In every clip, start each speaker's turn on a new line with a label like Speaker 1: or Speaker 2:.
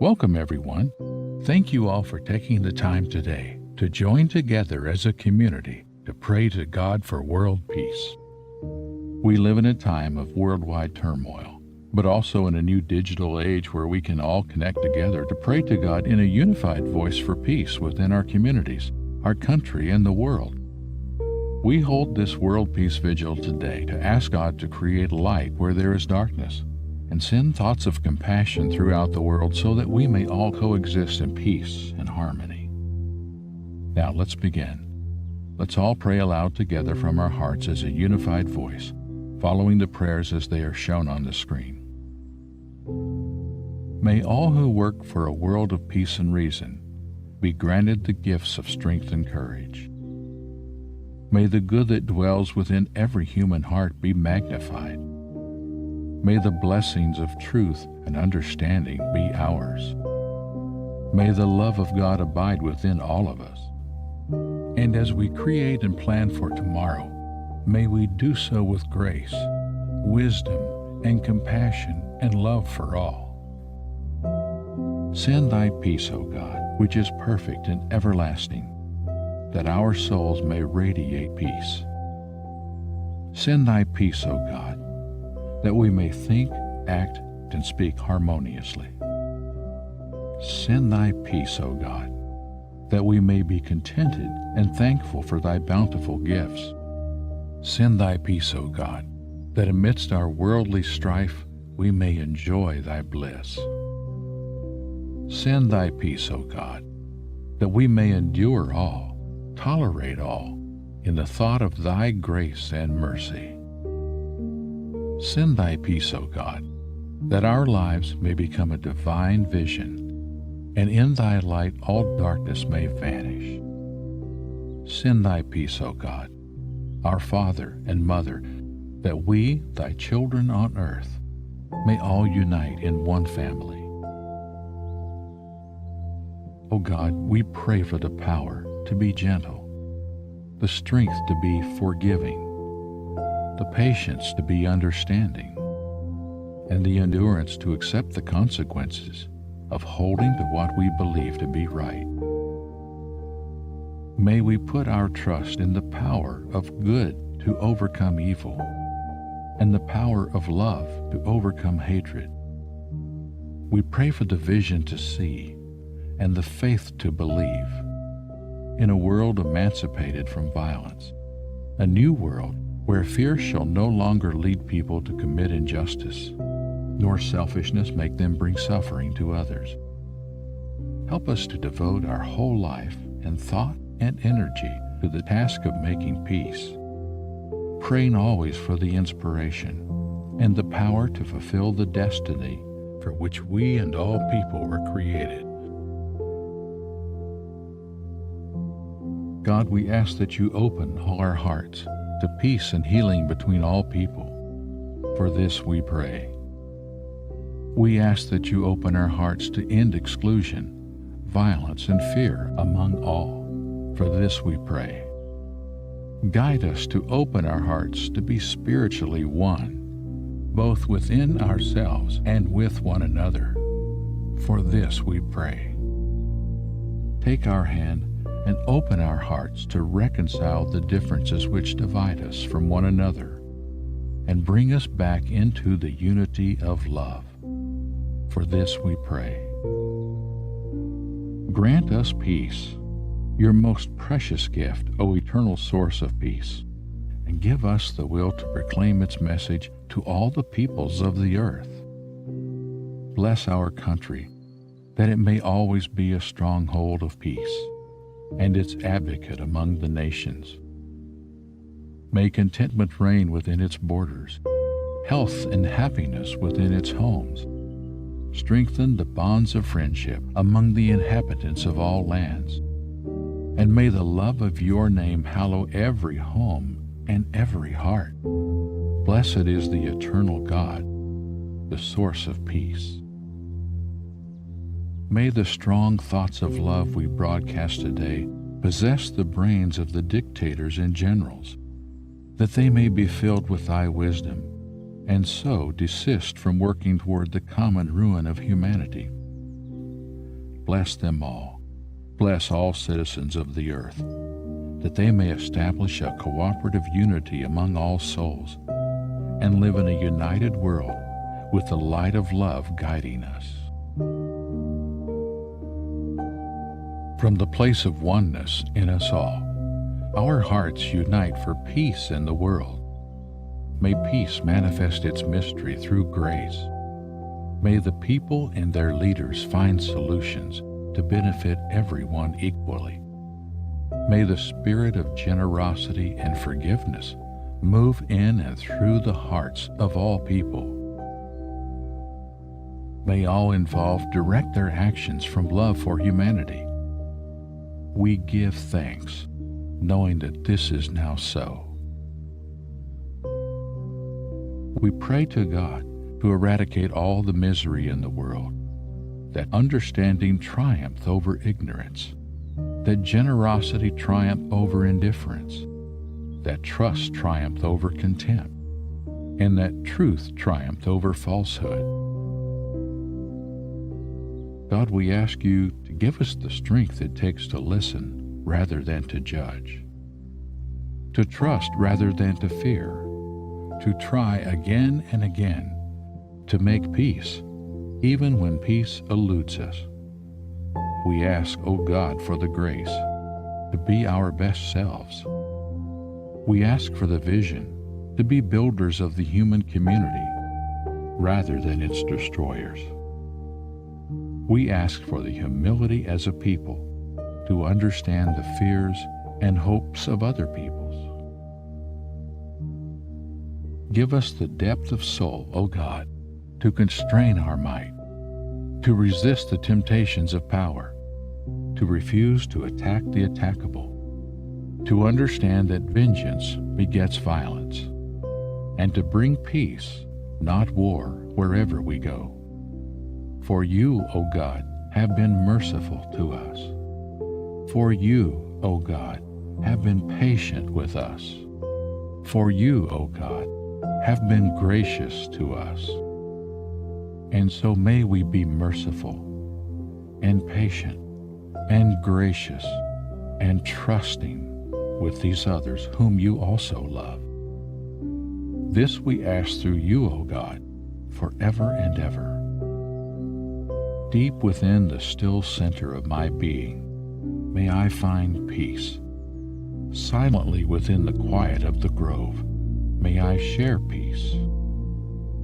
Speaker 1: Welcome, everyone. Thank you all for taking the time today to join together as a community to pray to God for world peace. We live in a time of worldwide turmoil, but also in a new digital age where we can all connect together to pray to God in a unified voice for peace within our communities, our country, and the world. We hold this World Peace Vigil today to ask God to create light where there is darkness, and send thoughts of compassion throughout the world so that we may all coexist in peace and harmony. Now let's begin. Let's all pray aloud together from our hearts as a unified voice, following the prayers as they are shown on the screen. May all who work for a world of peace and reason be granted the gifts of strength and courage. May the good that dwells within every human heart be magnified. May the blessings of truth and understanding be ours. May the love of God abide within all of us. And as we create and plan for tomorrow, may we do so with grace, wisdom, and compassion and love for all. Send thy peace, O God, which is perfect and everlasting, that our souls may radiate peace. Send thy peace, O God, that we may think, act, and speak harmoniously. Send thy peace, O God, that we may be contented and thankful for thy bountiful gifts. Send thy peace, O God, that amidst our worldly strife we may enjoy thy bliss. Send thy peace, O God, that we may endure all, tolerate all, in the thought of thy grace and mercy. Send thy peace, O God, that our lives may become a divine vision, and in thy light all darkness may vanish. Send thy peace, O God, our Father and Mother, that we, thy children on earth, may all unite in one family. O God, we pray for the power to be gentle, the strength to be forgiving, the patience to be understanding, and the endurance to accept the consequences of holding to what we believe to be right. May we put our trust in the power of good to overcome evil, and the power of love to overcome hatred. We pray for the vision to see and the faith to believe in a world emancipated from violence, a new world where fear shall no longer lead people to commit injustice, nor selfishness make them bring suffering to others. Help us to devote our whole life and thought and energy to the task of making peace, praying always for the inspiration and the power to fulfill the destiny for which we and all people were created. God, we ask that you open all our hearts to peace and healing between all people. For this we pray. We ask that you open our hearts to end exclusion, violence, and fear among all. For this we pray. Guide us to open our hearts to be spiritually one, both within ourselves and with one another. For this we pray. Take our hand and open our hearts to reconcile the differences which divide us from one another, and bring us back into the unity of love. For this we pray. Grant us peace, your most precious gift, O eternal source of peace, and give us the will to proclaim its message to all the peoples of the earth. Bless our country, that it may always be a stronghold of peace, and its advocate among the nations. May contentment reign within its borders, health and happiness within its homes. Strengthen the bonds of friendship among the inhabitants of all lands. And may the love of your name hallow every home and every heart. Blessed is the eternal God, the source of peace. May the strong thoughts of love we broadcast today possess the brains of the dictators and generals, that they may be filled with thy wisdom, and so desist from working toward the common ruin of humanity. bless them all. Bless all citizens of the earth, that they may establish a cooperative unity among all souls and live in a united world with the light of love guiding us. From the place of oneness in us all, our hearts unite for peace in the world. May peace manifest its mystery through grace. May the people and their leaders find solutions to benefit everyone equally. May the spirit of generosity and forgiveness move in and through the hearts of all people. May all involved direct their actions from love for humanity. We give thanks, knowing that this is now so. We pray to God to eradicate all the misery in the world, that understanding triumph over ignorance, that generosity triumph over indifference, that trust triumph over contempt, and that truth triumph over falsehood. God, we ask you to give us the strength it takes to listen rather than to judge, to trust rather than to fear, to try again and again to make peace, even when peace eludes us. We ask, O God, for the grace to be our best selves. We ask for the vision to be builders of the human community rather than its destroyers. We ask for the humility as a people to understand the fears and hopes of other peoples. Give us the depth of soul, O God, to constrain our might, to resist the temptations of power, to refuse to attack the attackable, to understand that vengeance begets violence, and to bring peace, not war, wherever we go. For you, O God, have been merciful to us. For you, O God, have been patient with us. For you, O God, have been gracious to us. And so may we be merciful and patient and gracious and trusting with these others whom you also love. This we ask through you, O God, forever and ever. Deep within the still center of my being, may I find peace. Silently within the quiet of the grove, may I share peace.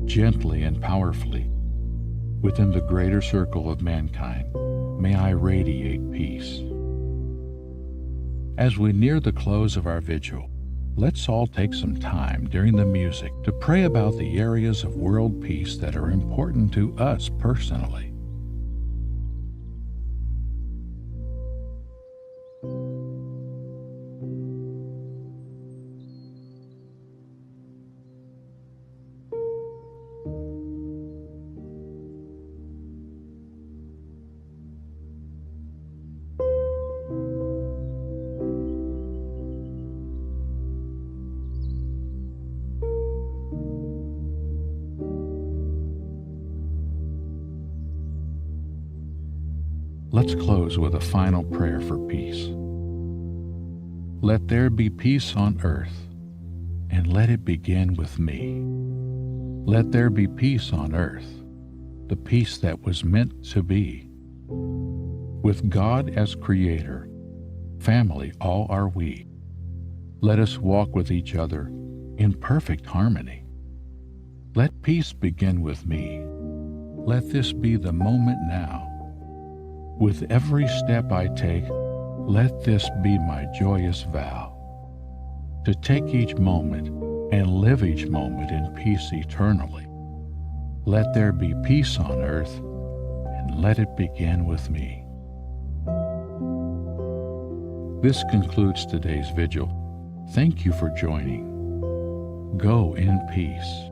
Speaker 1: Gently and powerfully, within the greater circle of mankind, may I radiate peace. As we near the close of our vigil, let's all take some time during the music to pray about the areas of world peace that are important to us personally. Let's close with a final prayer for peace. Let there be peace on earth, and let it begin with me. Let there be peace on earth, the peace that was meant to be. With God as creator, family all are we. Let us walk with each other in perfect harmony. Let peace begin with me. Let this be the moment now. With every step I take, let this be my joyous vow, to take each moment and live each moment in peace eternally. Let there be peace on earth, and let it begin with me. This concludes today's vigil. Thank you for joining. Go in peace.